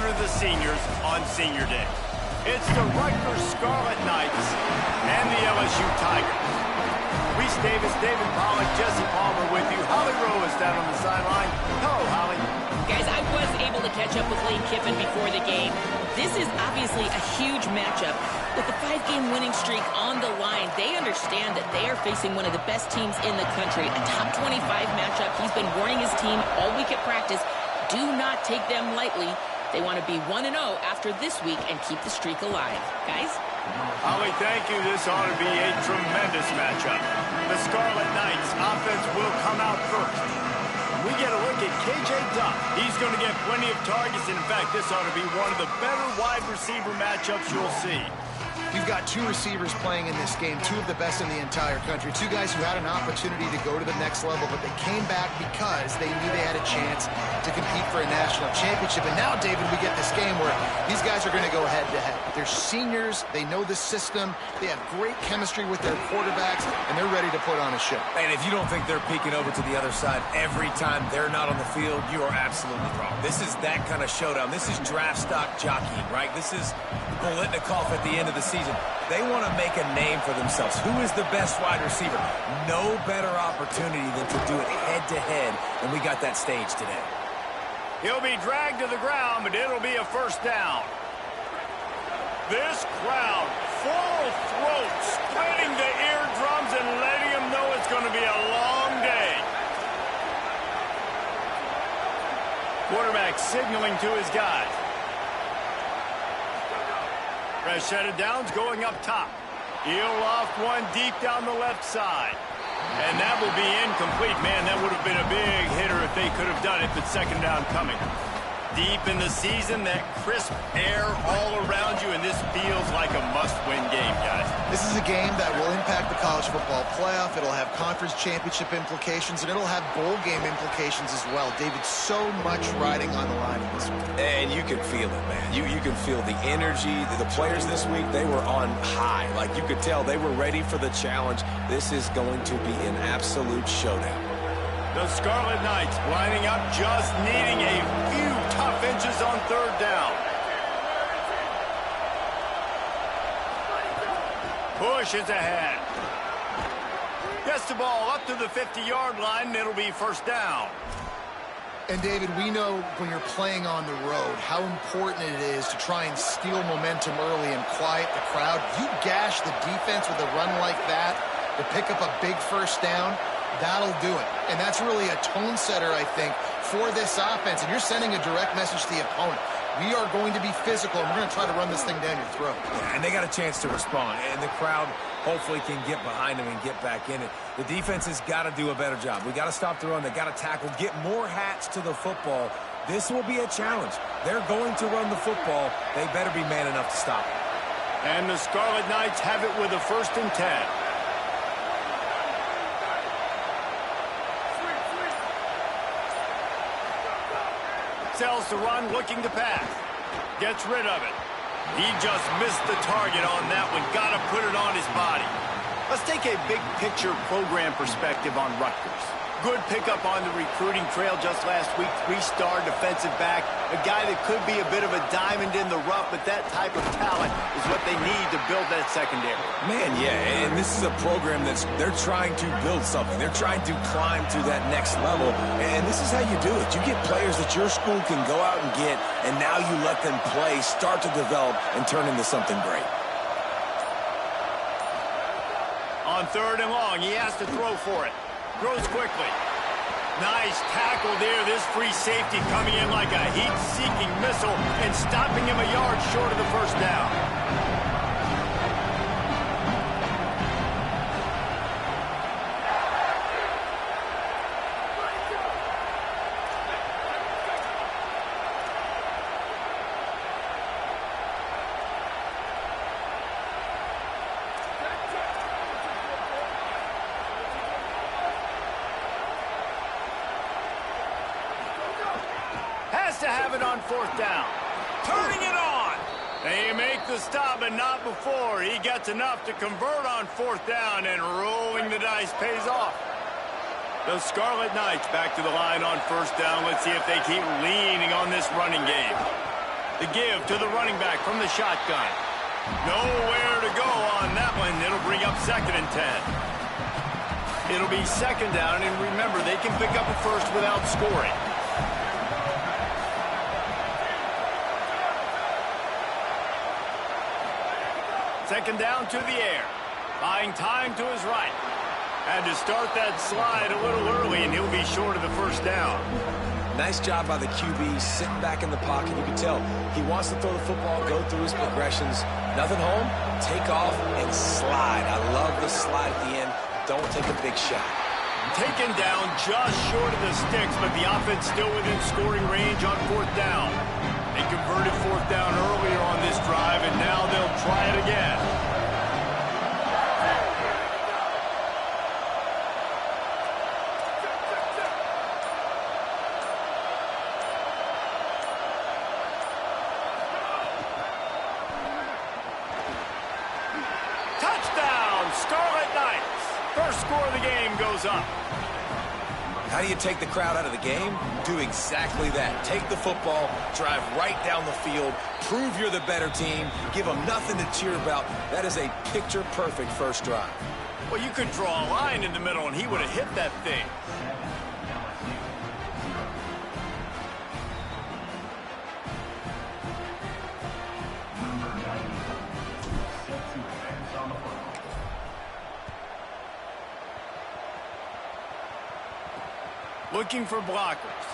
honor the seniors on Senior Day. It's the Rutgers Scarlet Knights and the LSU Tigers. Reese Davis, David Pollack, Jesse Palmer with you. Holly Rowe is down on the sideline. Hello, Holly. Guys, I was able to catch up with Lane Kiffin before the game. This is obviously a huge matchup. With the 5-game winning streak on the line, they understand that they are facing one of the best teams in the country. A top 25 matchup. He's been warning his team all week at practice. Do not take them lightly. They want to be 1-0 after this week and keep the streak alive. Guys? Holly, thank you. This ought to be a tremendous matchup. The Scarlet Knights offense will come out first. We get a look at K.J. Duck. He's going to get plenty of targets, and in fact, this ought to be one of the better wide receiver matchups you'll see. You've got two receivers playing in this game, two of the best in the entire country, two guys who had an opportunity to go to the next level, but they came back because they knew they had a chance to compete for a national championship. And now, David, we get this game where these guys are going to go head-to-head. They're seniors. They know the system. They have great chemistry with their quarterbacks, and they're ready to put on a show. And if you don't think they're peeking over to the other side every time they're not on the field, you are absolutely wrong. This is that kind of showdown. This is draft stock jockeying, right? This is Bolitnikoff at the end of the season. They want to make a name for themselves. Who is the best wide receiver? No better opportunity than to do it head-to-head, and we got that stage today. He'll be dragged to the ground, but it'll be a first down. This crowd, full throat, splitting the eardrums and letting them know it's going to be a long day. Quarterback signaling to his guys. Fresh set of downs going up top. He'll loft one deep down the left side. And that will be incomplete. Man, that would have been a big hitter if they could have done it, but second down coming. Deep in the season, that crisp air all around you, and this feels like a must-win game, guys. This is a game that will impact the college football playoff. It'll have conference championship implications, and it'll have bowl game implications as well. David, so much riding on the line in this one. And you can feel it, man. You can feel the energy. The players this week, they were on high. Like, you could tell they were ready for the challenge. This is going to be an absolute showdown. The Scarlet Knights lining up, just needing a few tough inches on third down. Push is ahead. Gets the ball up to the 50-yard line, and it'll be first down. And, David, we know when you're playing on the road how important it is to try and steal momentum early and quiet the crowd. You gash the defense with a run like that to pick up a big first down, that'll do it. And that's really a tone setter, I think, for this offense. And you're sending a direct message to the opponent. We are going to be physical, and we're going to try to run this thing down your throat. Yeah, and they got a chance to respond. And the crowd hopefully can get behind them and get back in it. The defense has got to do a better job. We got to stop the run. They got to tackle, get more hats to the football. This will be a challenge. They're going to run the football. They better be man enough to stop it. And the Scarlet Knights have it with a 1st and 10. Sells the run, looking to pass. Gets rid of it. He just missed the target on that one. Got to put it on his body. Let's take a big picture program perspective on Rutgers. Good pickup on the recruiting trail just last week. 3-star defensive back. A guy that could be a bit of a diamond in the rough, but that type of talent is what they need to build that secondary. Man, yeah, and this is a program they're trying to build something. They're trying to climb to that next level, and this is how you do it. You get players that your school can go out and get, and now you let them play, start to develop, and turn into something great. On 3rd and long, he has to throw for it. Throws quickly. Nice tackle there. This free safety coming in like a heat-seeking missile and stopping him a yard short of the first down. To have it on 4th down. Turning it on. They make the stop, but not before. He gets enough to convert on 4th down, and rolling the dice pays off. The Scarlet Knights back to the line on 1st down. Let's see if they keep leaning on this running game. The give to the running back from the shotgun. Nowhere to go on that one. It'll bring up 2nd and 10. It'll be 2nd down, and remember, they can pick up a first without scoring. Second down to the air. Buying time to his right. Had to start that slide a little early, and he'll be short of the first down. Nice job by the QB, sitting back in the pocket. You can tell he wants to throw the football, go through his progressions. Nothing home, take off, and slide. I love the slide at the end. Don't take a big shot. Taken down just short of the sticks, but the offense still within scoring range on 4th down. They converted 4th down earlier on this drive, and now they'll try it again. Touchdown, Scarlet Knights. First score of the game goes up. How do you take the crowd out of the game? Do exactly that. Take the football, drive right down the field, prove you're the better team, give them nothing to cheer about. That is a picture-perfect first drive. Well, you could draw a line in the middle, and he would have hit that thing. Looking for blockers.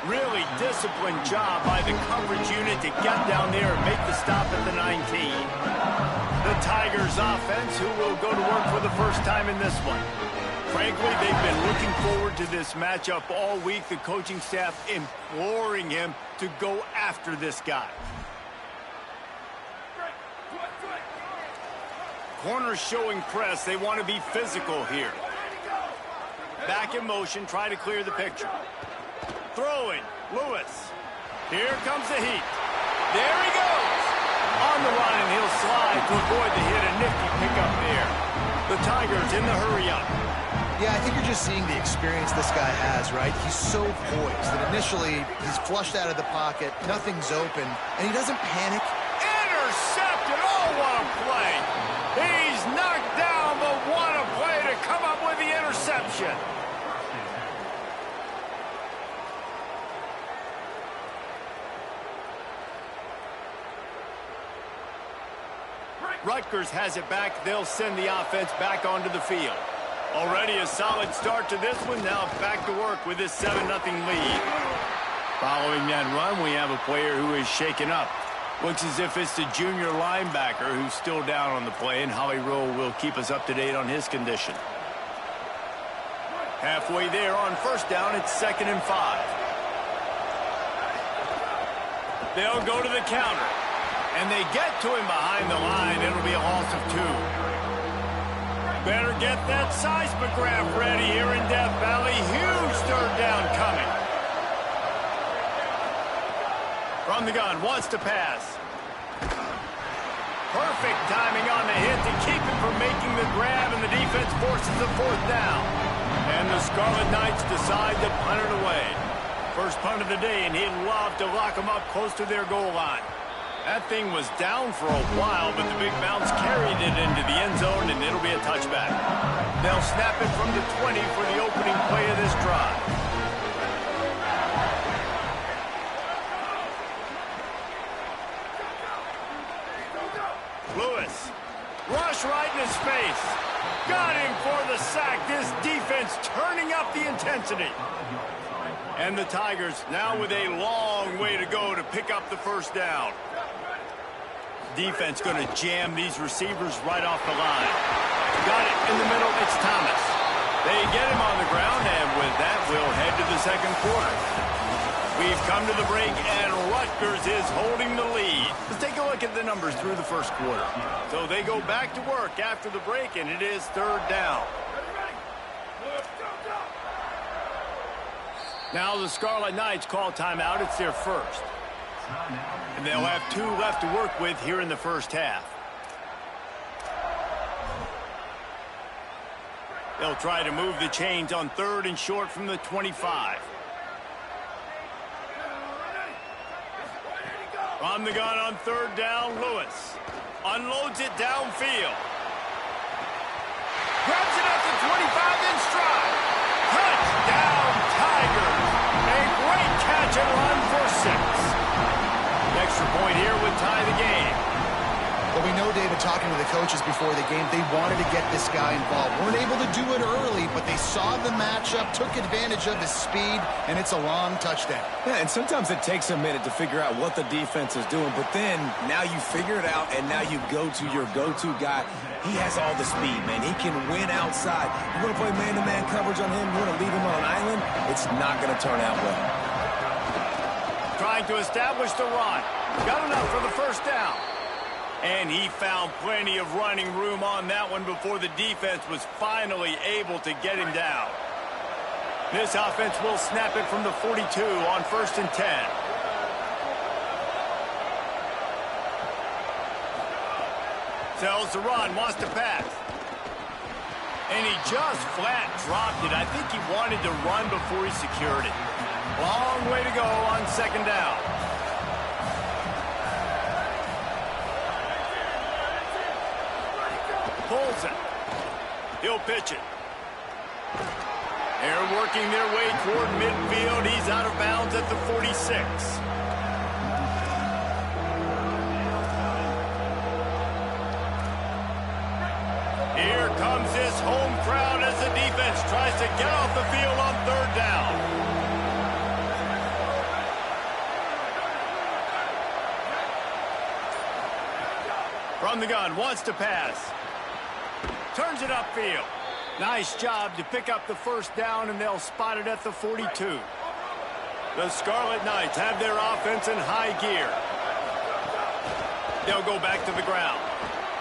Really disciplined job by the coverage unit to get down there and make the stop at the 19. The Tigers offense, who will go to work for the first time in this one. Frankly, they've been looking forward to this matchup all week. The coaching staff imploring him to go after this guy. Corners showing press. They want to be physical here. Back in motion, try to clear the picture. Throwing, Lewis. Here comes the heat. There he goes. On the run, and he'll slide to avoid the hit. A nifty pickup there. The Tigers in the hurry-up. Yeah, I think you're just seeing the experience this guy has, right? He's so poised that initially he's flushed out of the pocket, nothing's open, and he doesn't panic. Intercepted! Oh, what a play! He's knocked down, but what a play to come up with the interception. Rutgers has it back. They'll send the offense back onto the field. Already a solid start to this one. Now back to work with this 7-0 lead. Following that run, we have a player who is shaken up. Looks as if it's the junior linebacker who's still down on the play, and Holly Rowe will keep us up to date on his condition. Halfway there on first down, it's 2nd and 5. They'll go to the counter. And they get to him behind the line. It'll be a loss of 2. Better get that seismograph ready here in Death Valley. Huge 3rd down coming. From the gun, wants to pass. Perfect timing on the hit to keep him from making the grab, and the defense forces a 4th down. And the Scarlet Knights decide to punt it away. First punt of the day, and he'd love to lock them up close to their goal line. That thing was down for a while, but the big bounce carried it into the end zone, and it'll be a touchback. They'll snap it from the 20 for the opening play of this drive. Lewis, rush right in his face. Got him for the sack. This defense turning up the intensity. And the Tigers now with a long way to go to pick up the first down. Defense going to jam these receivers right off the line. Got it in the middle. It's Thomas. They get him on the ground, and with that, we'll head to the 2nd quarter. We've come to the break, and Rutgers is holding the lead. Let's take a look at the numbers through the first quarter. So they go back to work after the break, and it is 3rd down. Now the Scarlet Knights call timeout. It's their first. And they'll have 2 left to work with here in the first half. They'll try to move the chains on 3rd and short from the 25. On the gun on third down, Lewis unloads it downfield. Grabs it at the 25 in stride. Touchdown, Tigers. A great catch and run for 6. The extra point here would tie the game. Well, we know, David, talking to the coaches before the game, they wanted to get this guy involved. Weren't able to do it early, but they saw the matchup, took advantage of his speed, and it's a long touchdown. Yeah, and sometimes it takes a minute to figure out what the defense is doing, but then now you figure it out, and now you go to your go-to guy. He has all the speed, man. He can win outside. You want to play man-to-man coverage on him? You want to leave him on an island? It's not going to turn out well. Trying to establish the run. Got enough for the first down. And he found plenty of running room on that one before the defense was finally able to get him down. This offense will snap it from the 42 on 1st and 10. Sells the run, wants to pass. And he just flat dropped it. I think he wanted to run before he secured it. Long way to go on 2nd down. Pulls it. He'll pitch it. They're working their way toward midfield. He's out of bounds at the 46. Here comes this home crowd as the defense tries to get off the field on 3rd down. From the gun, wants to pass. Turns it upfield. Nice job to pick up the 1st down, and they'll spot it at the 42. The Scarlet Knights have their offense in high gear. They'll go back to the ground.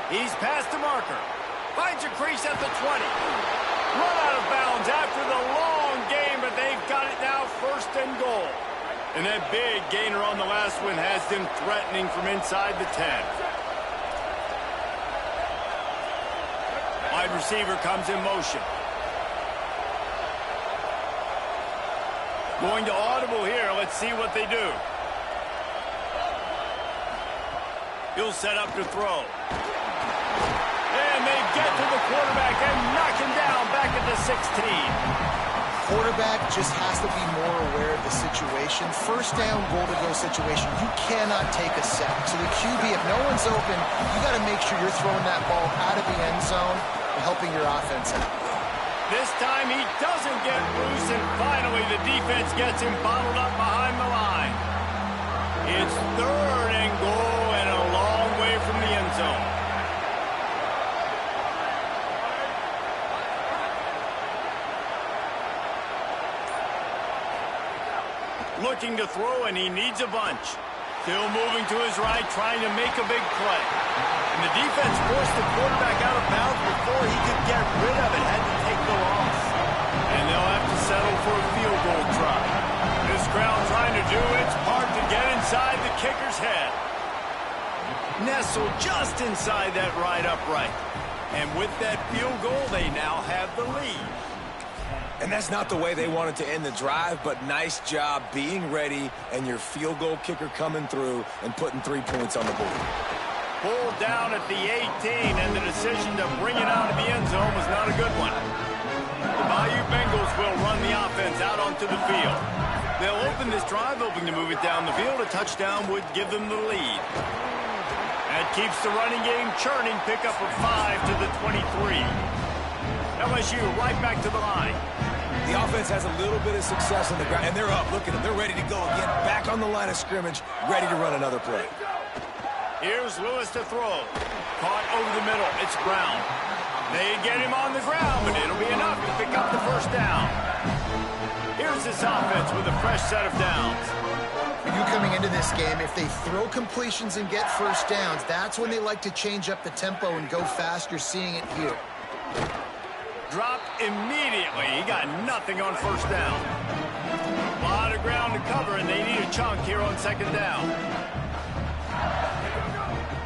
He's past the marker. Finds a crease at the 20. Run out of bounds after the long game, but they've got it now 1st and goal. And that big gainer on the last one has them threatening from inside the 10. Wide receiver comes in motion. Going to audible here. Let's see what they do. He'll set up to throw. And they get to the quarterback and knock him down back at the 16. Quarterback just has to be more aware of the situation. 1st down, goal-to-go situation. You cannot take a sack. So the QB, if no one's open, you got to make sure you're throwing that ball out of the end zone and helping your offense out. This time he doesn't get loose, and finally the defense gets him bottled up behind the line. It's 3rd and goal and a long way from the end zone. Looking to throw, and he needs a bunch. Still moving to his right, trying to make a big play. And the defense forced the quarterback out of bounds before he could get rid of it, had to take the loss. And they'll have to settle for a field goal try. This crowd trying to do its part to get inside the kicker's head. Nestled just inside that right upright. And with that field goal, they now have the lead. And that's not the way they wanted to end the drive, but nice job being ready and your field goal kicker coming through and putting 3 points on the board. Pulled down at the 18, and the decision to bring it out of the end zone was not a good one. The Bayou Bengals will run the offense out onto the field. They'll open this drive, hoping to move it down the field. A touchdown would give them the lead. That keeps the running game churning. Pickup of 5 to the 23. LSU right back to the line. The offense has a little bit of success on the ground, and they're up. Look at them. They're ready to go again. Back on the line of scrimmage, ready to run another play. Here's Lewis to throw. Caught over the middle. It's Brown. They get him on the ground, but it'll be enough to pick up the 1st down. Here's this offense with a fresh set of downs. For you coming into this game, if they throw completions and get 1st downs, that's when they like to change up the tempo and go fast. You're seeing it here. Dropped immediately. He got nothing on 1st down. A lot of ground to cover, and they need a chunk here on 2nd down.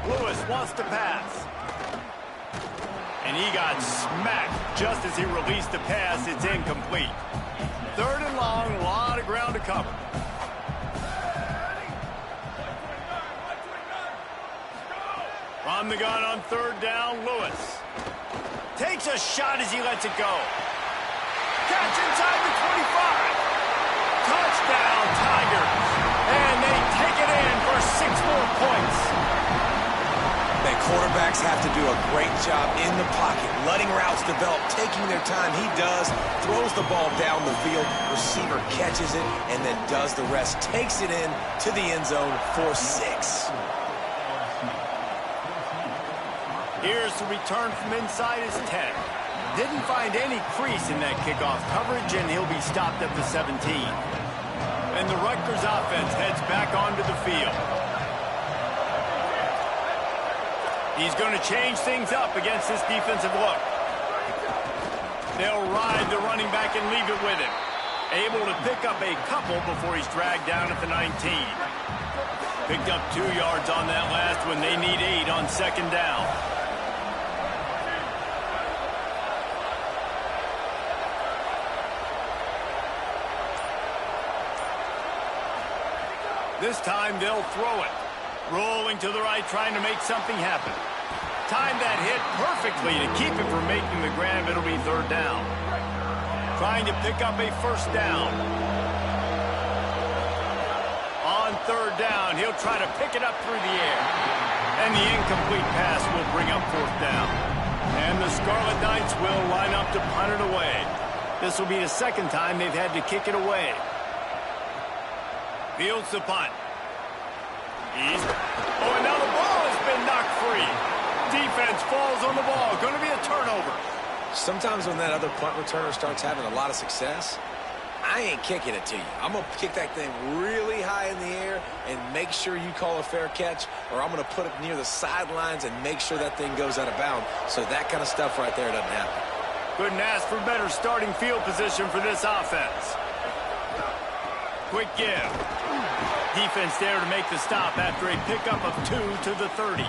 Lewis wants to pass. And he got smacked just as he released the pass. It's incomplete. 3rd and long, a lot of ground to cover. From the gun on third down, Lewis. Takes a shot as he lets it go. Catch inside the 25. Touchdown, Tigers. And they take it in for 6 more points. The quarterbacks have to do a great job in the pocket, letting routes develop, taking their time. He does, throws the ball down the field, receiver catches it, and then does the rest, takes it in to the end zone for 6. Here's the return from inside his 10. Didn't find any crease in that kickoff coverage, and he'll be stopped at the 17. And the Rutgers offense heads back onto the field. He's going to change things up against this defensive look. They'll ride the running back and leave it with him. Able to pick up a couple before he's dragged down at the 19. Picked up 2 yards on that last one. They need 8 on second down. This time they'll throw it. Rolling to the right, trying to make something happen. Time that hit perfectly to keep him from making the grab. It'll be third down. Trying to pick up a first down. On third down, he'll try to pick it up through the air. And the incomplete pass will bring up fourth down. And the Scarlet Knights will line up to punt it away. This will be the second time they've had to kick it away. Fields the punt. And now the ball has been knocked free. Defense falls on the ball. Going to be a turnover. Sometimes when that other punt returner starts having a lot of success, I ain't kicking it to you. I'm going to kick that thing really high in the air and make sure you call a fair catch, or I'm going to put it near the sidelines and make sure that thing goes out of bounds so that kind of stuff right there doesn't happen. Couldn't ask for better starting field position for this offense. Quick give. Defense there to make the stop after a pickup of 2 to the 30.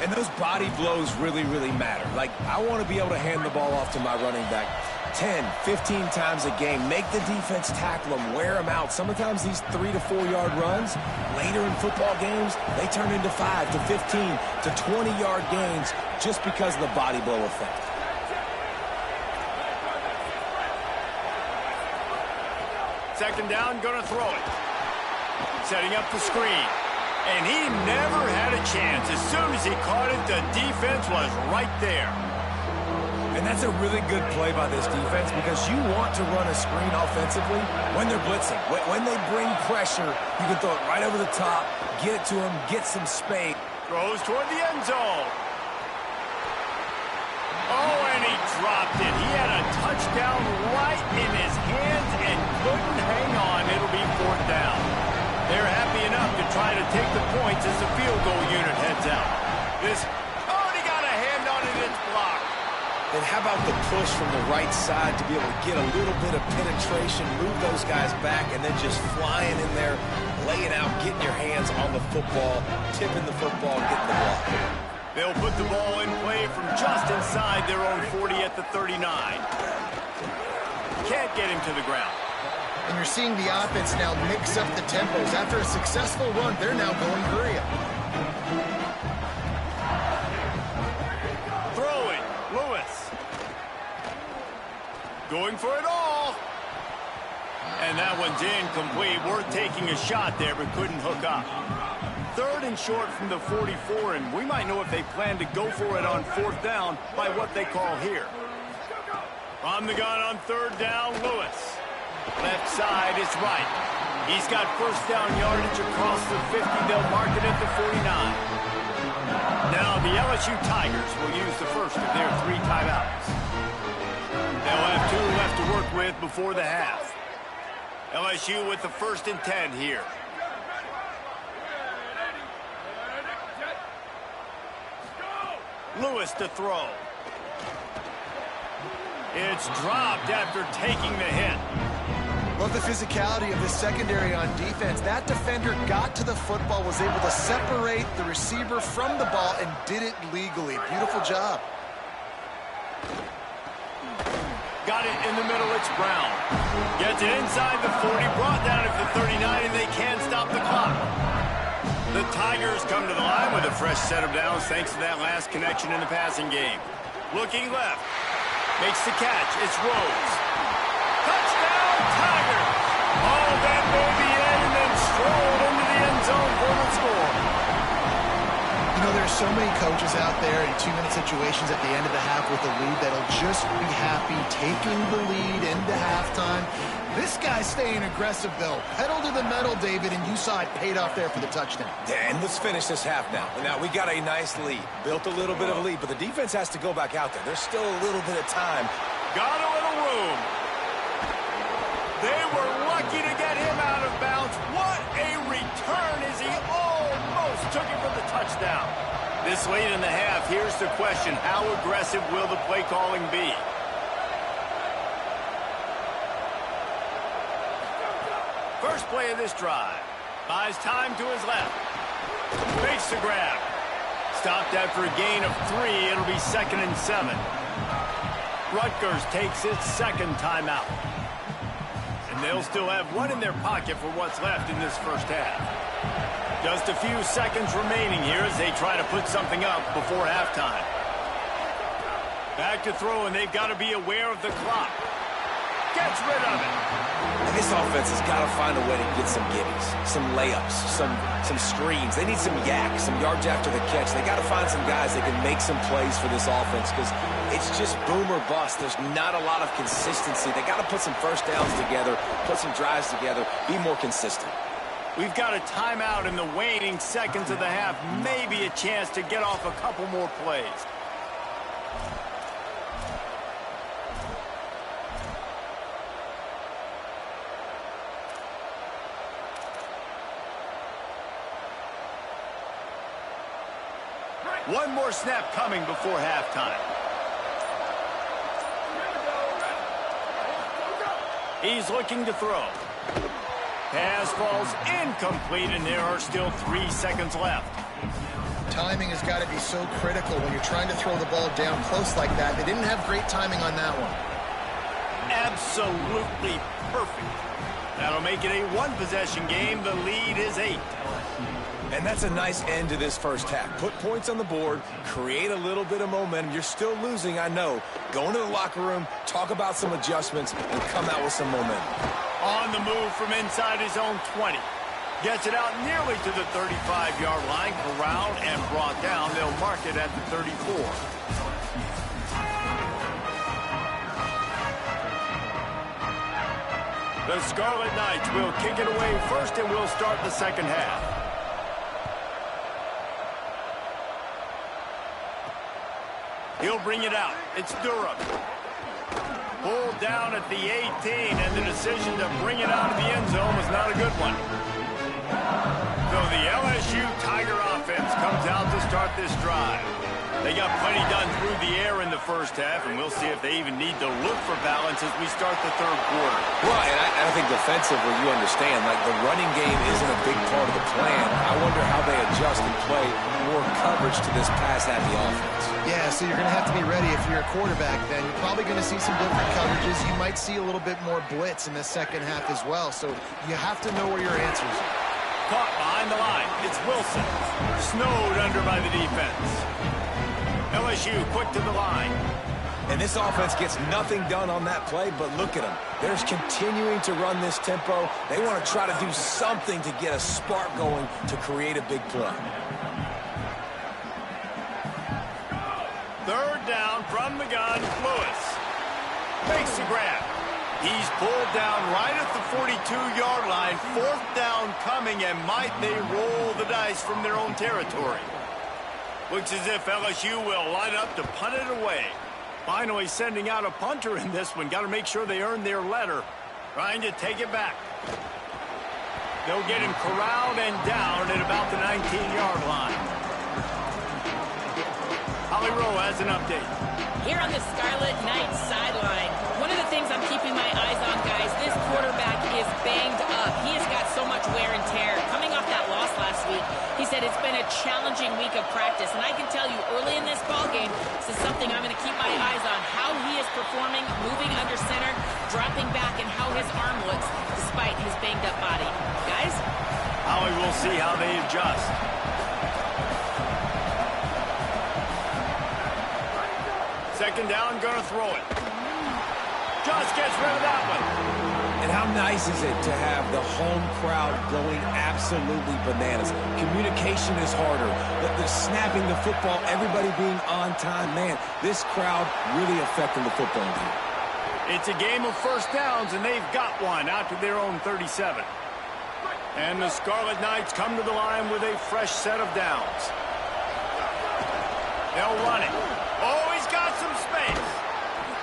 And those body blows really, really matter. Like, I want to be able to hand the ball off to my running back 10, 15 times a game. Make the defense tackle them, wear them out. Sometimes these 3 to 4 yard runs, later in football games, they turn into 5 to 15 to 20 yard gains just because of the body blow effect. Second down, going to throw it. Setting up the screen. And he never had a chance. As soon as he caught it, the defense was right there. And that's a really good play by this defense because you want to run a screen offensively when they're blitzing. When they bring pressure, you can throw it right over the top, get it to him, get some space. Throws toward the end zone. Oh, and he dropped it. He had a touchdown right in his hands and couldn't hang on. It'll be fourth down. They're happy enough to try to take the points as the field goal unit heads out. He got a hand on it, it's blocked. And how about the push from the right side to be able to get a little bit of penetration, move those guys back, and then just flying in there, laying out, getting your hands on the football, tipping the football, getting the ball. They'll put the ball in play from just inside their own 40 at the 39. Can't get him to the ground. And you're seeing the offense now mix up the tempos. After a successful run, they're now going hurry up. Throwing, Lewis. Going for it all. And that one's incomplete. Worth taking a shot there, but couldn't hook up. Third and short from the 44, and we might know if they plan to go for it on fourth down by what they call here. From the gun on third down, Lewis. Left side is right. He's got first down yardage across the 50. They'll mark it at the 49. Now the LSU Tigers will use the first of their 3 timeouts. They'll have 2 left to work with before the half. LSU with the 1st and 10 here. Lewis to throw. It's dropped after taking the hit. Love the physicality of the secondary on defense. That defender got to the football, was able to separate the receiver from the ball, and did it legally. Beautiful job. Got it in the middle, it's Brown. Gets it inside the 40, brought down at the 39, and they can't stop the clock. The Tigers come to the line with a fresh set of downs thanks to that last connection in the passing game. Looking left. Makes the catch. It's Rose. Touchdown, Tigers! Oh, that may be it, and then strolled into the end zone for the score. You know, there's so many coaches out there in two-minute situations at the end of the half with the lead that'll just be happy taking the lead into halftime. This guy's staying aggressive, though. Pedal to the metal, David, and you saw it paid off there for the touchdown. Yeah, and let's finish this half now. Now, we got a nice lead. Built a little bit of a lead, but the defense has to go back out there. There's still a little bit of time. Got a little room. They were lucky to get him out of bounds. What a return as he almost took it for the touchdown. This late in the half, here's the question. How aggressive will the play calling be? First play of this drive. Buys time to his left. Makes the grab. Stopped after a gain of 3. It'll be 2nd and 7. Rutgers takes its second timeout. And they'll still have one in their pocket for what's left in this first half. Just a few seconds remaining here as they try to put something up before halftime. Back to throw, and they've got to be aware of the clock. Gets rid of it. And this offense has got to find a way to get some gimmies, some layups, some screens. They need some yak, some yards after the catch. They got to find some guys that can make some plays for this offense because it's just boom or bust. There's not a lot of consistency. They got to put some first downs together, put some drives together, be more consistent. We've got a timeout in the waning seconds of the half. Maybe a chance to get off a couple more plays. One more snap coming before halftime. He's looking to throw. Pass falls incomplete, and there are still 3 seconds left. Timing has got to be so critical when you're trying to throw the ball down close like that. They didn't have great timing on that one. Absolutely perfect. That'll make it a one-possession game. The lead is 8. And that's a nice end to this first half. Put points on the board, create a little bit of momentum. You're still losing, I know. Go into the locker room, talk about some adjustments, and come out with some momentum. On the move from inside his own 20. Gets it out nearly to the 35-yard line. Corralled and brought down. They'll mark it at the 34. The Scarlet Knights will kick it away first, and we'll start the second half. He'll bring it out. It's Durham. Pulled down at the 18, and the decision to bring it out of the end zone was not a good one. So the LSU Tiger offense comes out to start this drive. They got plenty done through the air in the first half, and we'll see if they even need to look for balance as we start the third quarter. Well, and I think defensively, you understand, like the running game isn't a big part of the plan. I wonder how they adjust and play more coverage to this pass-happy offense. Yeah, so you're going to have to be ready if you're a quarterback then. You're probably going to see some different coverages. You might see a little bit more blitz in the second half as well, so you have to know where your answers are. Caught behind the line. It's Wilson. Snowed under by the defense. LSU quick to the line. And this offense gets nothing done on that play, but look at them. They're continuing to run this tempo. They want to try to do something to get a spark going to create a big play. Third down from the gun. Lewis makes the grab. He's pulled down right at the 42-yard line. Fourth down coming, and might they roll the dice from their own territory? Looks as if LSU will line up to punt it away. Finally sending out a punter in this one. Got to make sure they earn their letter. Trying to take it back. They'll get him corralled and down at about the 19-yard line. Holly Rowe has an update. Here on the Scarlet Knights sideline, one of the things I'm keeping my eyes on, guys, this quarterback is banged up. He has got so much wear and tear. Coming off that loss last week, he said it's been a challenging week of practice. And I can tell you early in this ballgame, this is something I'm going to keep my eyes on, how he is performing, moving under center, dropping back, and how his arm looks despite his banged up body. Guys? Holly, we'll see how they adjust. Second down, gonna throw it. Just gets rid of that one. And how nice is it to have the home crowd going absolutely bananas? Communication is harder. The snapping the football, everybody being on time. Man, this crowd really affecting the football game. It's a game of first downs, and they've got one out to their own 37. And the Scarlet Knights come to the line with a fresh set of downs. They'll run it. Oh, he's got some space.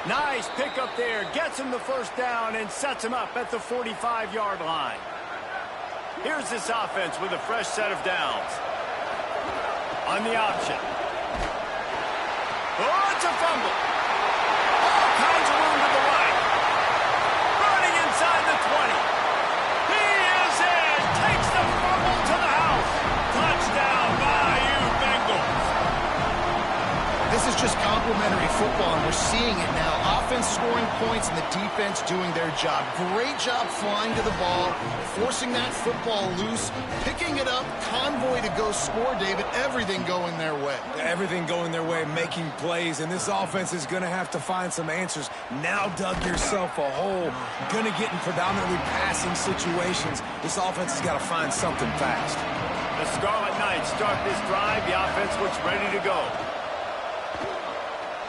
Nice pickup there. Gets him the first down and sets him up at the 45-yard line. Here's this offense with a fresh set of downs. On the option. Oh, it's a fumble. All kinds of room to the right. Running inside the 20. He is in. Takes the fumble to the house. Touchdown, Bayou Bengals. This is just complimentary football, and we're seeing it now. Offense scoring points and the defense doing their job. Great job flying to the ball, forcing that football loose, picking it up, convoy to go score, David. Everything going their way. Everything going their way, making plays, and this offense is going to have to find some answers. Now dug yourself a hole. Going to get in predominantly passing situations. This offense has got to find something fast. The Scarlet Knights start this drive. The offense looks ready to go.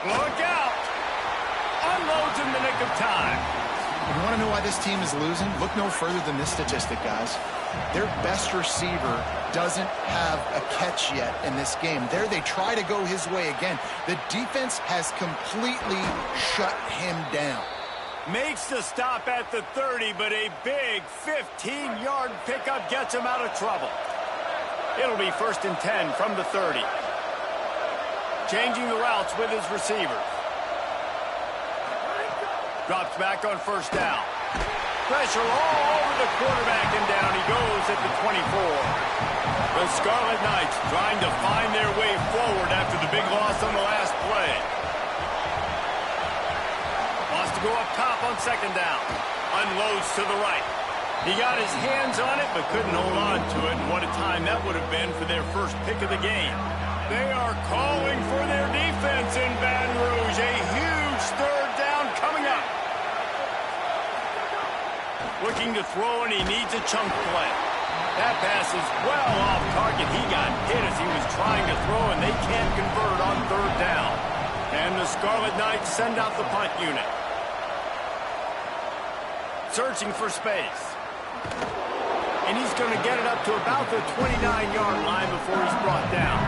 Look out! Unloads in the nick of time. You want to know why this team is losing? Look no further than this statistic, guys. Their best receiver doesn't have a catch yet in this game. There they try to go his way again. The defense has completely shut him down. Makes the stop at the 30, but a big 15-yard pickup gets him out of trouble. It'll be 1st and 10 from the 30. Changing the routes with his receivers. Drops back on 1st down. Pressure all over the quarterback, and down he goes at the 24. The Scarlet Knights trying to find their way forward after the big loss on the last play. Wants to go up top on 2nd down. Unloads to the right. He got his hands on it, but couldn't hold on to it. And what a time that would have been for their first pick of the game. They are calling for their defense in Baton Rouge. A huge 3rd down coming up. Looking to throw, and he needs a chunk play. That pass is well off target. He got hit as he was trying to throw, and they can't convert on 3rd down. And the Scarlet Knights send out the punt unit. Searching for space. And he's going to get it up to about the 29-yard line before he's brought down.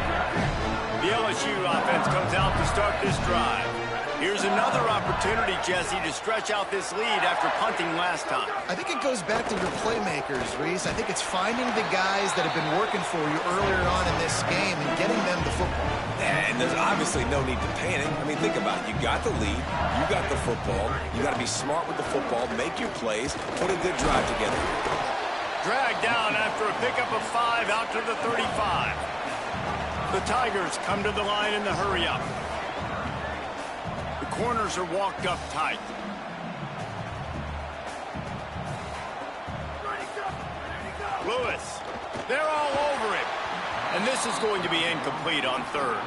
The LSU offense comes out to start this drive. Here's another opportunity, Jesse, to stretch out this lead after punting last time. I think it goes back to your playmakers, Reese. I think it's finding the guys that have been working for you earlier on in this game and getting them the football. And there's obviously no need to panic. I mean, think about it. You got the lead. You got the football. You got to be smart with the football, make your plays, put a good drive together. Dragged down after a pickup of 5 out to the 35. The Tigers come to the line in the hurry-up. The corners are walked up tight. Lewis, they're all over him. And this is going to be incomplete on 3rd.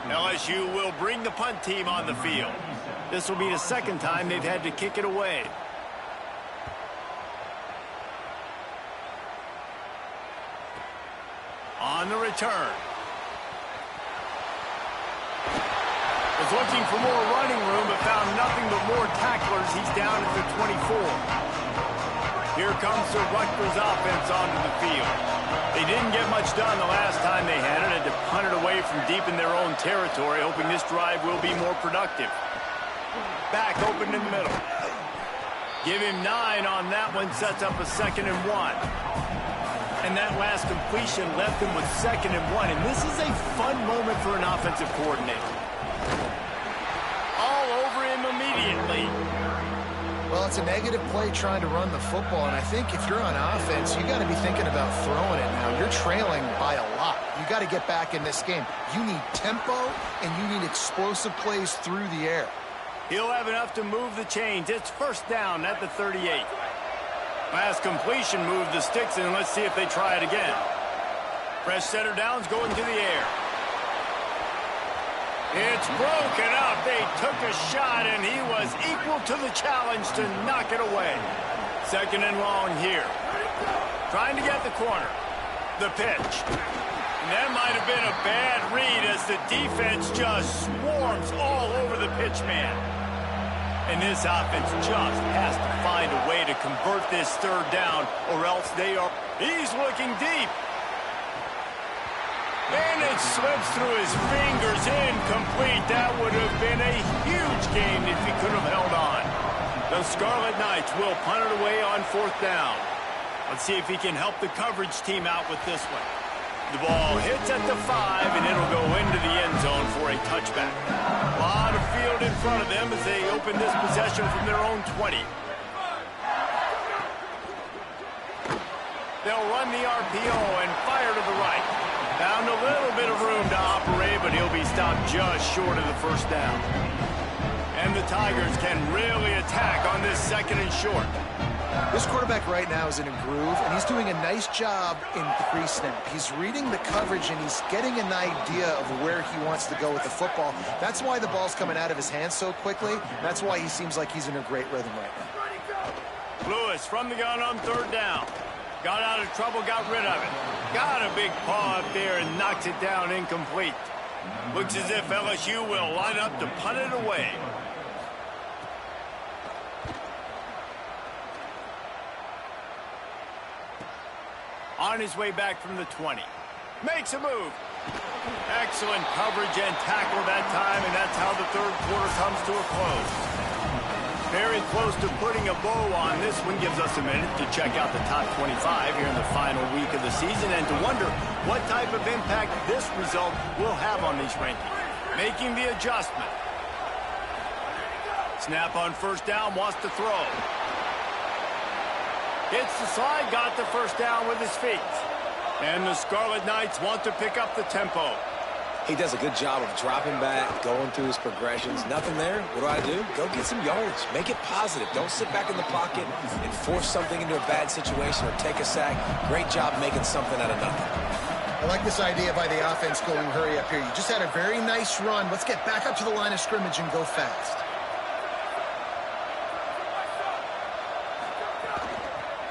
LSU will bring the punt team on the field. This will be the 2nd time they've had to kick it away. On the return. Was looking for more running room, but found nothing but more tacklers. He's down at the 24. Here comes the Rutgers offense onto the field. They didn't get much done the last time they had it. Had to punt it away from deep in their own territory, hoping this drive will be more productive. Back open in the middle. Give him 9 on that one. Sets up a 2nd and 1. And that last completion left him with 2nd and 1. And this is a fun moment for an offensive coordinator. All over him immediately. Well, it's a negative play trying to run the football, and I think if you're on offense, you got to be thinking about throwing it now. You're trailing by a lot. You got to get back in this game. You need tempo, and you need explosive plays through the air. He'll have enough to move the chains. It's 1st down at the 38. Last completion moved the sticks, and let's see if they try it again. Fresh setter downs going to the air. It's broken up. They took a shot, and he was equal to the challenge to knock it away. Second and long here. Trying to get the corner. The pitch. And that might have been a bad read as the defense just swarms all over the pitch man. And this offense just has to find a way to convert this third down, or else they are... He's looking deep. And it slips through his fingers, incomplete. That would have been a huge gain if he could have held on. The Scarlet Knights will punt it away on fourth down. Let's see if he can help the coverage team out with this one. The ball hits at the 5, and it'll go into the end zone for a touchback. A lot of field in front of them as they open this possession from their own 20. They'll run the RPO and fire to the right. Found a little bit of room to operate, but he'll be stopped just short of the first down. And the Tigers can really attack on this second and short. This quarterback right now is in a groove, and he's doing a nice job in pre-snap. He's reading the coverage, and he's getting an idea of where he wants to go with the football. That's why the ball's coming out of his hands so quickly. That's why he seems like he's in a great rhythm right now. Lewis from the gun on third down. Got out of trouble, got rid of it. Got a big paw up there and knocks it down incomplete. Looks as if LSU will line up to punt it away. On his way back from the 20. Makes a move. Excellent coverage and tackle that time, and that's how the third quarter comes to a close. Very close to putting a bow on this one. Gives us a minute to check out the top 25 here in the final week of the season and to wonder what type of impact this result will have on these rankings. Making the adjustment. Snap on first down, wants to throw. Hits the slide, got the first down with his feet. And the Scarlet Knights want to pick up the tempo. He does a good job of dropping back, going through his progressions. Nothing there. What do? Go get some yardage. Make it positive. Don't sit back in the pocket and force something into a bad situation or take a sack. Great job making something out of nothing. I like this idea by the offense going hurry up here. You just had a very nice run. Let's get back up to the line of scrimmage and go fast.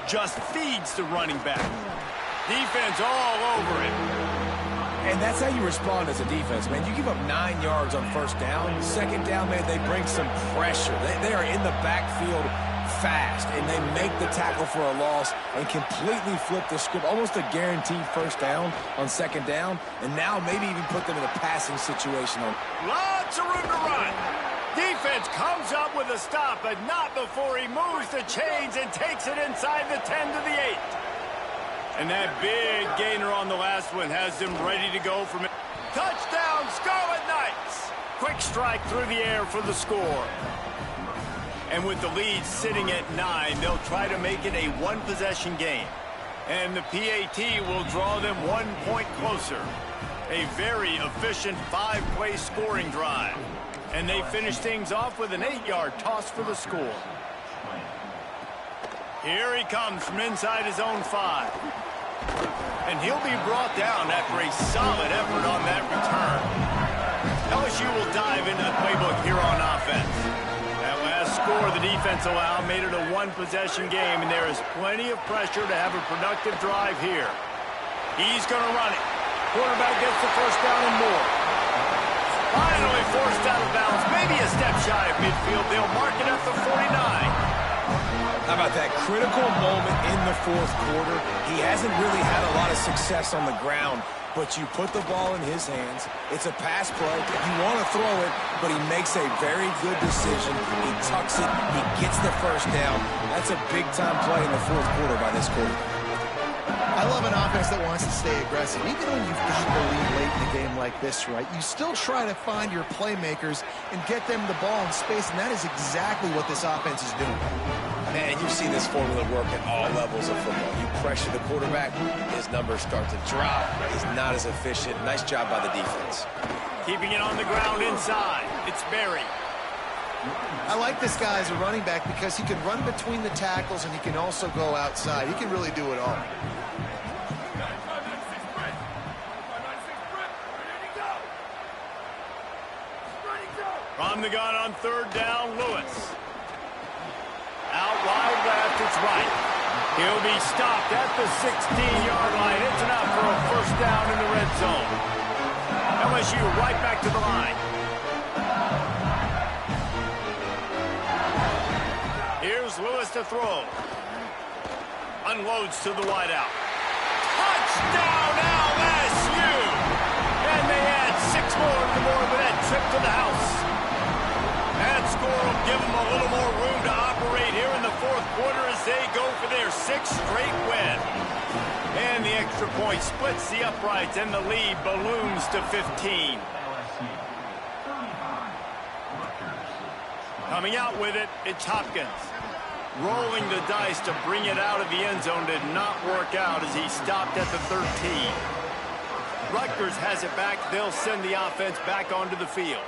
Just feeds the running back. Defense all over it. And that's how you respond as a defense, man. You give up 9 yards on first down. Second down, man, they bring some pressure. They are in the backfield fast, and they make the tackle for a loss and completely flip the script. Almost a guaranteed first down on second down, and now maybe even put them in a passing situation. Lots of room to run. Defense comes up with a stop, but not before he moves the chains and takes it inside the 10 to the 8. And that big gainer on the last one has them ready to go from it. Touchdown, Scarlet Knights! Quick strike through the air for the score. And with the lead sitting at 9, they'll try to make it a one-possession game. And the PAT will draw them 1 point closer. A very efficient 5-play scoring drive. And they finish things off with an 8-yard toss for the score. Here he comes from inside his own 5. And he'll be brought down after a solid effort on that return. LSU will dive into the playbook here on offense. That last score the defense allowed made it a one-possession game, and there is plenty of pressure to have a productive drive here. He's going to run it. Quarterback gets the first down and more. Finally forced out of bounds, maybe a step shy of midfield. They'll mark it at the 49. How about that critical moment in the fourth quarter? He hasn't really had a lot of success on the ground, but you put the ball in his hands. It's a pass play. You want to throw it, but he makes a very good decision. He tucks it. He gets the first down. That's a big-time play in the fourth quarter by this quarterback. I love an offense that wants to stay aggressive. Even when you've got the lead late in a game like this, right, you still try to find your playmakers and get them the ball in space, and that is exactly what this offense is doing. Man, you've seen this formula work at all levels of football. You pressure the quarterback, his numbers start to drop. He's not as efficient. Nice job by the defense. Keeping it on the ground inside. It's Berry. I like this guy as a running back because he can run between the tackles and he can also go outside. He can really do it all. From the gun on third down, Lewis. Out wide left, it's right. He'll be stopped at the 16-yard line. It's enough for a first down in the red zone. LSU right back to the line. Here's Lewis to throw. Unloads to the wideout. Touchdown, LSU! And they add 6 more to the board with that trip to the house. That score will give them a little more room to operate here in the fourth quarter as they go for their 6th straight win. And the extra point splits the uprights, and the lead balloons to 15. Coming out with it, it's Hopkins. Rolling the dice to bring it out of the end zone did not work out as he stopped at the 13. Rutgers has it back. They'll send the offense back onto the field.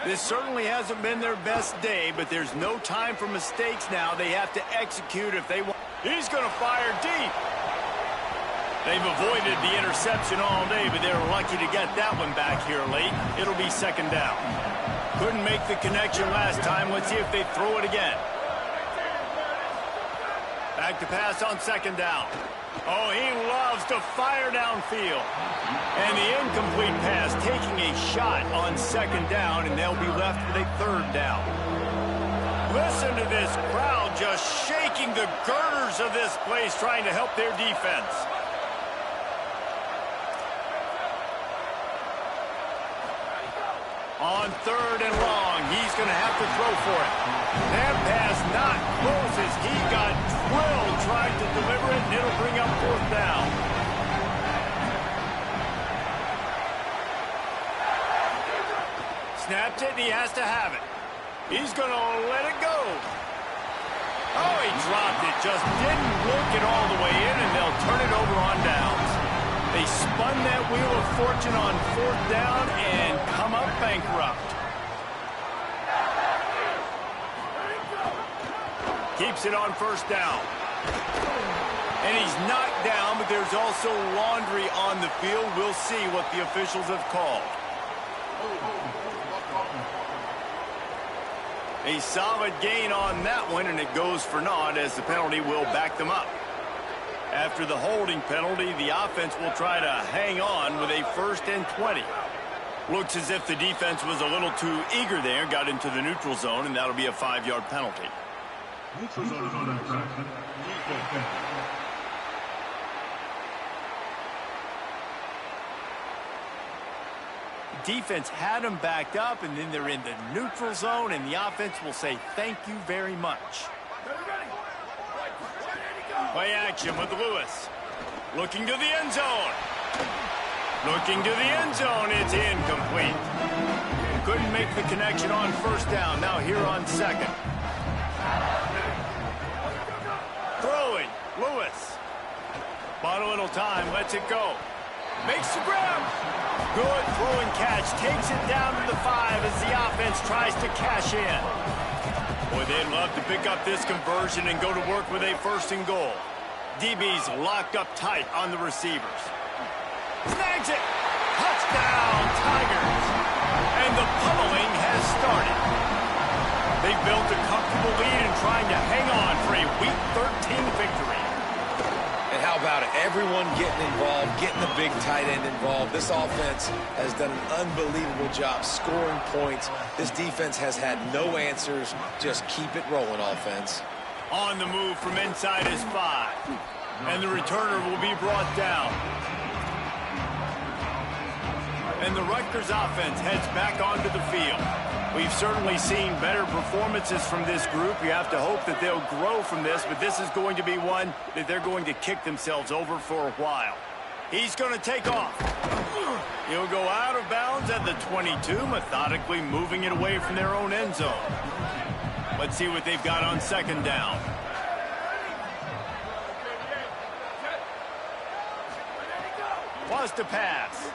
This certainly hasn't been their best day, but there's no time for mistakes now. They have to execute if they want. He's going to fire deep. They've avoided the interception all day, but they're lucky to get that one back here late. It'll be second down. Couldn't make the connection last time. Let's see if they throw it again. Back to pass on second down. Oh, he loves to fire downfield. And the incomplete pass taking a shot on second down, and they'll be left with a third down. Listen to this crowd just shaking the girders of this place, trying to help their defense. On third and long, he's going to have to throw for it. That pass not close as he got drilled trying to deliver it, and it'll bring up fourth down. Snapped it, and he has to have it. He's going to let it go. Oh, he dropped it. Just didn't work it all the way in, and they'll turn it over on downs. They spun that wheel of fortune on fourth down and come up bankrupt. Keeps it on first down. And he's knocked down, but there's also laundry on the field. We'll see what the officials have called. A solid gain on that one, and it goes for naught as the penalty will back them up. After the holding penalty, the offense will try to hang on with a 1st and 20. Looks as if the defense was a little too eager there, got into the neutral zone, and that'll be a 5-yard penalty. Neutral zone is on infraction. Defense had them backed up, and then they're in the neutral zone, and the offense will say thank you very much. Play action with Lewis. Looking to the end zone. Looking to the end zone. It's incomplete. Couldn't make the connection on first down. Now here on second. Throwing. Lewis. Bought a little time. Lets it go. Makes the grab. Good throwing catch. Takes it down to the 5 as the offense tries to cash in. Boy, they'd love to pick up this conversion and go to work with a 1st and goal. DB's locked up tight on the receivers. Snags it. Touchdown, Tigers. And the pummeling has started. They've built a comfortable lead and trying to hang on for a Week 13 victory. And how about it? Everyone getting involved, getting the big tight end involved. This offense has done an unbelievable job scoring points. This defense has had no answers. Just keep it rolling, offense. On the move from inside his 5. And the returner will be brought down. And the Rutgers offense heads back onto the field. We've certainly seen better performances from this group. You have to hope that they'll grow from this, but this is going to be one that they're going to kick themselves over for a while. He's going to take off. He'll go out of bounds at the 22, methodically moving it away from their own end zone. Let's see what they've got on second down. Wants to pass.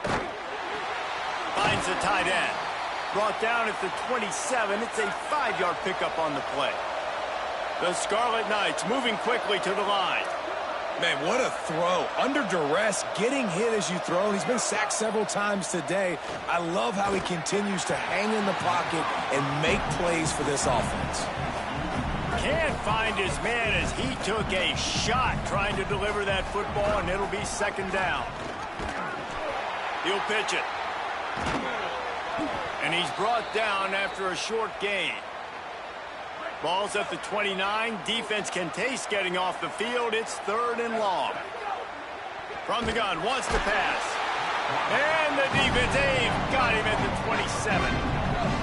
Finds the tight end. Brought down at the 27. It's a 5-yard pickup on the play. The Scarlet Knights moving quickly to the line. Man, what a throw. Under duress, getting hit as you throw. He's been sacked several times today. I love how he continues to hang in the pocket and make plays for this offense. Can't find his man as he took a shot trying to deliver that football, and it'll be second down. He'll pitch it. And he's brought down after a short gain. Ball's at the 29. Defense can taste getting off the field. It's 3rd and long. From the gun, wants to pass. And the defense, they've got him at the 27.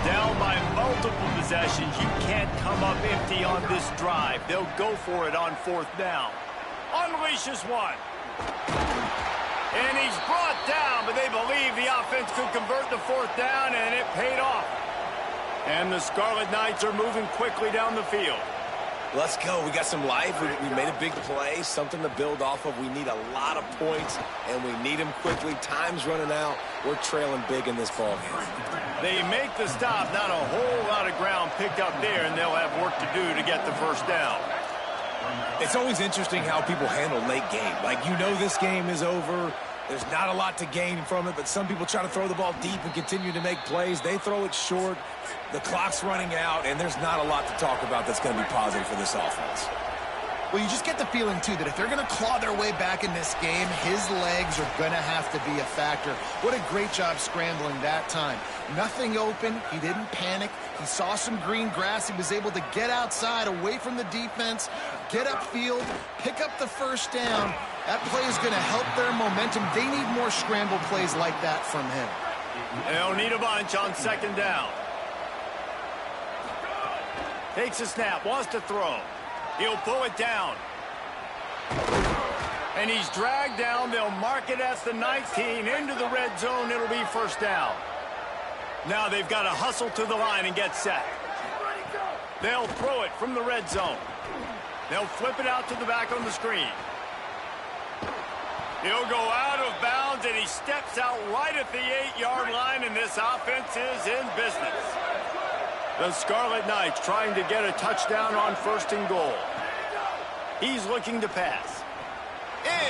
Down by multiple possessions. You can't come up empty on this drive. They'll go for it on 4th down. Unleashes one. And he's brought down, but they believe the offense could convert the 4th down, and it paid off. And the Scarlet Knights are moving quickly down the field. Let's go. We got some life. We made a big play, something to build off of. We need a lot of points, and we need them quickly. Time's running out. We're trailing big in this ballgame. They make the stop. Not a whole lot of ground picked up there, and they'll have work to do to get the 1st down. It's always interesting how people handle late game. Like, you know this game is over. There's not a lot to gain from it, but some people try to throw the ball deep and continue to make plays. They throw it short. The clock's running out, and there's not a lot to talk about that's going to be positive for this offense. Well, you just get the feeling, too, that if they're going to claw their way back in this game, his legs are going to have to be a factor. What a great job scrambling that time. Nothing open. He didn't panic. He saw some green grass. He was able to get outside, away from the defense, get upfield, pick up the 1st down. That play is going to help their momentum. They need more scramble plays like that from him. They'll need a bunch on 2nd down. Takes a snap, wants to throw. He'll pull it down. And he's dragged down. They'll mark it at the 19 into the red zone. It'll be 1st down. Now they've got to hustle to the line and get set. They'll throw it from the red zone. They'll flip it out to the back on the screen. He'll go out of bounds, and he steps out right at the 8-yard line, and this offense is in business. The Scarlet Knights trying to get a touchdown on 1st and goal. He's looking to pass.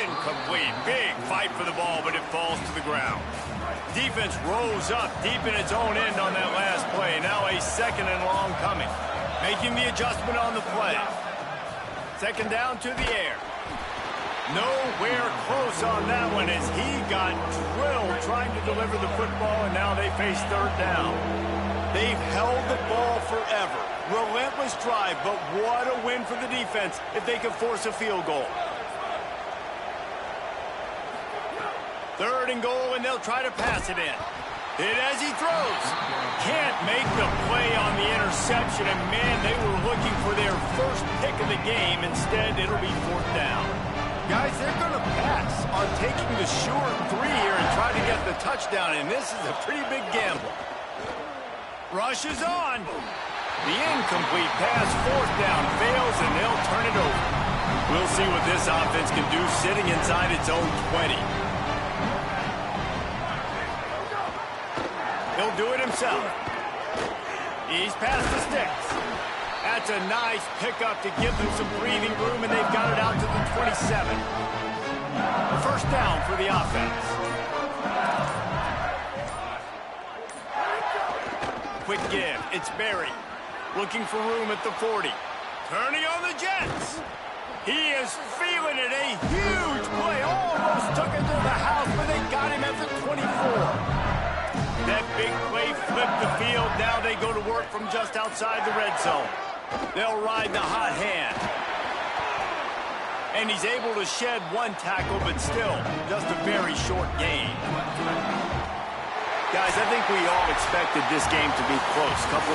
Incomplete. Big fight for the ball, but it falls to the ground. Defense rose up deep in its own end on that last play. Now a 2nd and long coming. Making the adjustment on the play. 2nd down to the air. Nowhere close on that one as he got drilled trying to deliver the football, and now they face 3rd down. They've held the ball forever. Relentless drive, but what a win for the defense if they can force a field goal. 3rd and goal, and they'll try to pass it in. Hit as he throws. Can't make the play on the interception, and man, they were looking for their 1st pick of the game. Instead, it'll be 4th down. Guys, they're going to pass on taking the short 3 here and try to get the touchdown, and this is a pretty big gamble. Rushes on. The incomplete pass, 4th down, fails, and they'll turn it over. We'll see what this offense can do sitting inside its own 20. He'll do it himself. He's past the sticks. That's a nice pickup to give them some breathing room, and they've got it out to the 27. A 1st down for the offense. Quick give. It's Barry. Looking for room at the 40. Turning on the Jets. He is feeling it. A huge play. Almost took it to the house, but they got him at the 24. That big play flipped the field. Now they go to work from just outside the red zone. They'll ride the hot hand. And he's able to shed 1 tackle, but still just a very short gain. Guys, I think we all expected this game to be close. Couple of